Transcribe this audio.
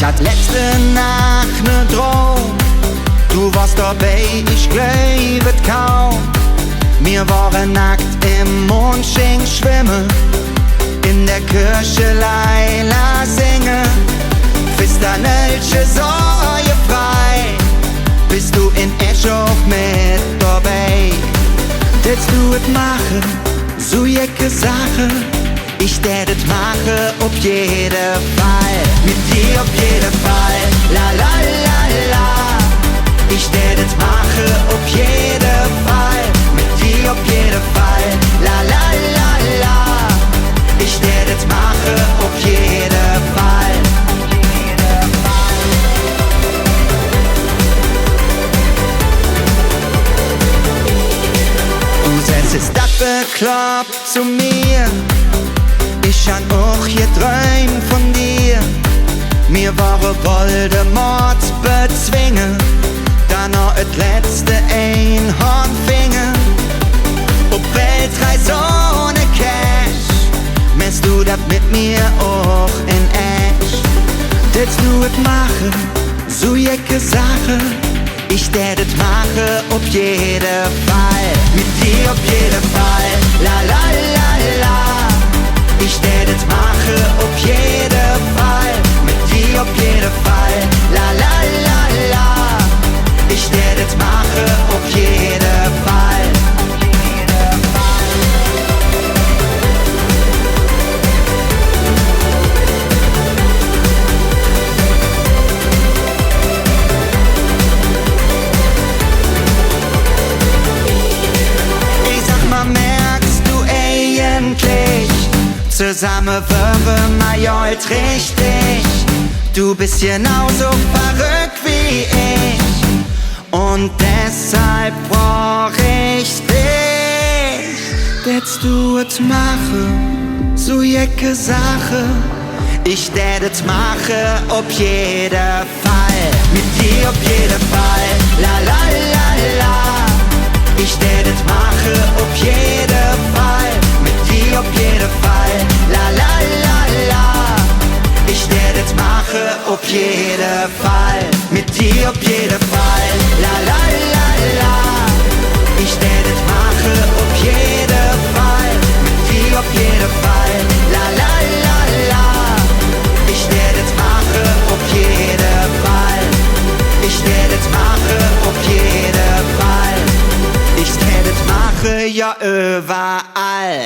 hat letzte Nacht ne Traum. Du warst dabei, ich glaub es kaum. Wir waren nackt im Mondschein schwimmen, in der Kirche Leila singen. Bist dann elche Sorge frei, bist du in Eschhof mit dabei. Willst du es machen, so jecke Sache? Ich tät es machen, auf jeden Fall. Mit dir auf jeden Fall, la la la la. Ich tät es machen, auf jeden Fall. Mit dir auf jeden Fall, la la la la. Ich tät es machen, auf jeden Fall. Du setzt das bekloppt zu mir. Ich han auch geträumt von dir. Mir waren Voldemort bezwingen, dann noch et letzte Einhornfinger. Ob Weltreise ohne Cash, meinst du das mit mir auch in echt? Willst du es machen, so jecke Sache? Ich tät es machen, auf jeden Fall. Mit dir auf jeden Fall, la la la la. Ich tät es machen, auf jeden Fall. Mit dir auf jeden Fall, la la la la. Ich tät es machen, auf jeden Fall. Ich sag mal, merkst du eigentlich? Zusammen wären wir ja halt richtig. Du bist genauso verrückt wie ich, und deshalb brauch ich dich. Willst du es machen, so jecke Sache? Ich tät es machen, auf jeden Fall. Mit dir auf jeden Fall, la la la la. Ich tät es machen, auf jeden Fall. Mit dir auf jeden Fall, la la la la. Ich tät es machen, auf jeden Fall. Mit dir auf jeden Fall, la la la la. Ich tät es machen, auf jeden Fall. Mit dir auf jeden Fall, la la la la. Ich tät es machen, auf jeden Fall. Ich tät es machen, auf jeden Fall. Ich tät es machen, ja überall.